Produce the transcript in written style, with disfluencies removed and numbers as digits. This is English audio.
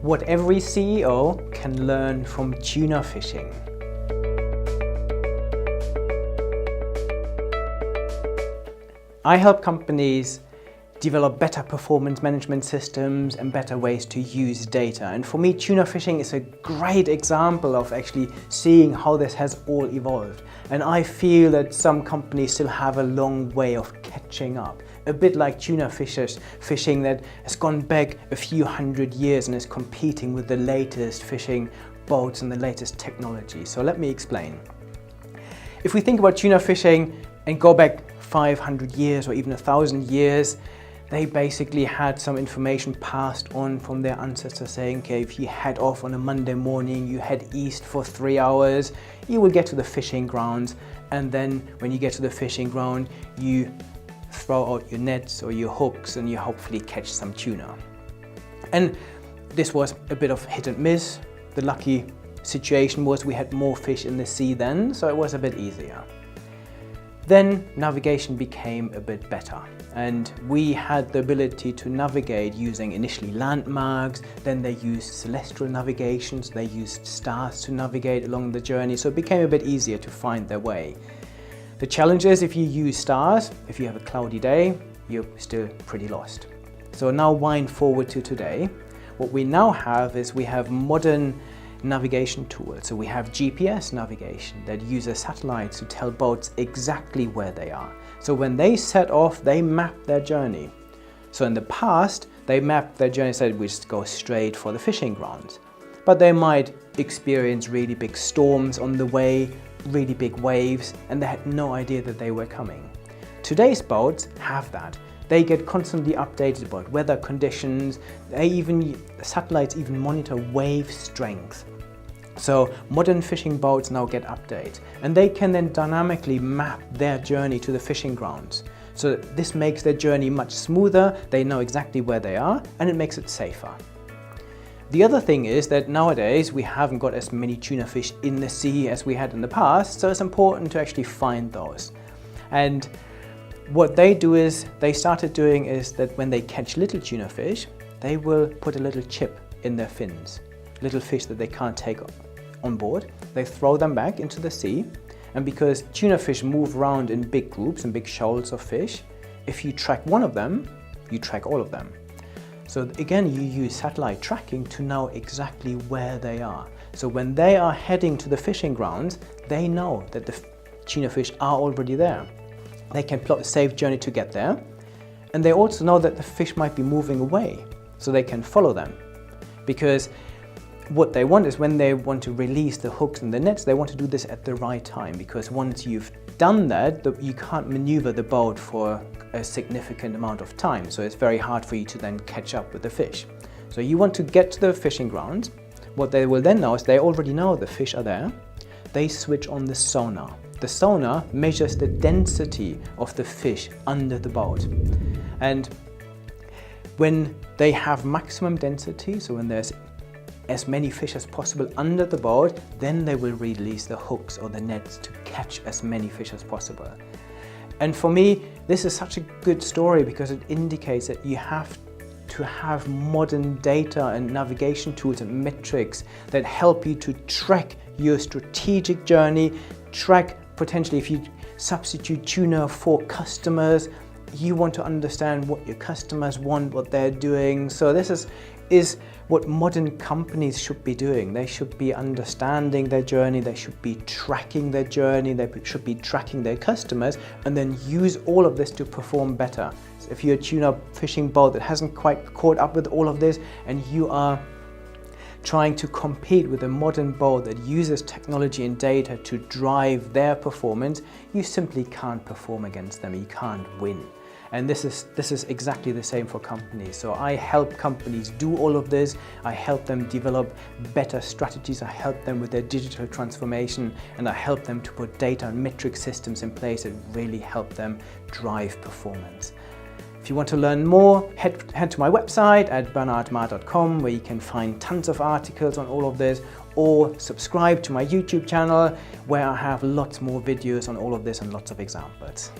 what every CEO can learn from tuna fishing. I help companies develop better performance management systems and better ways to use data. And for me, tuna fishing is a great example of actually seeing how this has all evolved. And I feel that some companies still have a long way of catching up. A bit like tuna fishing that has gone back a few hundred years and is competing with the latest fishing boats and the latest technology. So let me explain. If we think about tuna fishing and go back 500 years or even 1,000 years, they basically had some information passed on from their ancestors saying, okay, if you head off on a Monday morning, you head east for 3 hours, you will get to the fishing grounds. And then when you get to the fishing ground, you throw out your nets or your hooks and you hopefully catch some tuna. And this was a bit of hit and miss. The lucky situation was we had more fish in the sea then, so it was a bit easier. Then navigation became a bit better and we had the ability to navigate using initially landmarks, then they used celestial navigation, so they used stars to navigate along the journey, so it became a bit easier to find their way. The challenge is if you use stars, if you have a cloudy day, you're still pretty lost. So now wind forward to today. What we now have is we have modern navigation tools. So we have GPS navigation that uses satellites to tell boats exactly where they are. So when they set off, they map their journey. So in the past, they mapped their journey, said we just go straight for the fishing grounds. But they might experience really big storms on the way, really big waves, and they had no idea that they were coming. Today's boats have that. They get constantly updated about weather conditions. Satellites even monitor wave strength. So modern fishing boats now get updates and they can then dynamically map their journey to the fishing grounds. So this makes their journey much smoother, they know exactly where they are, and it makes it safer. The other thing is that nowadays we haven't got as many tuna fish in the sea as we had in the past, so it's important to actually find those. And what they do is, they started doing is that when they catch little tuna fish, they will put a little chip in their fins, little fish that they can't take on board. They throw them back into the sea, and because tuna fish move around in big groups and big shoals of fish, if you track one of them, you track all of them. So again, you use satellite tracking to know exactly where they are. So when they are heading to the fishing grounds, they know that the tuna fish are already there. They can plot a safe journey to get there. And they also know that the fish might be moving away, so they can follow them. Because what they want is when they want to release the hooks and the nets, they want to do this at the right time, because once you've done that, you can't maneuver the boat for a significant amount of time. So it's very hard for you to then catch up with the fish. So you want to get to the fishing grounds. What they will then know is they already know the fish are there. They switch on the sonar. The sonar measures the density of the fish under the boat. And when they have maximum density, so when there's as many fish as possible under the boat, then they will release the hooks or the nets to catch as many fish as possible. And for me, this is such a good story because it indicates that you have to have modern data and navigation tools and metrics that help you to track your strategic journey, track potentially if you substitute tuna for customers, you want to understand what your customers want, what they're doing. So this is what modern companies should be doing. They should be understanding their journey, they should be tracking their journey, they should be tracking their customers, and then use all of this to perform better. So if you're a tuna fishing boat that hasn't quite caught up with all of this, and you are trying to compete with a modern boat that uses technology and data to drive their performance, you simply can't perform against them, you can't win. And this is exactly the same for companies. So I help companies do all of this. I help them develop better strategies. I help them with their digital transformation, and I help them to put data and metric systems in place that really help them drive performance. If you want to learn more, head to my website at bernardmarr.com, where you can find tons of articles on all of this, or subscribe to my YouTube channel, where I have lots more videos on all of this and lots of examples.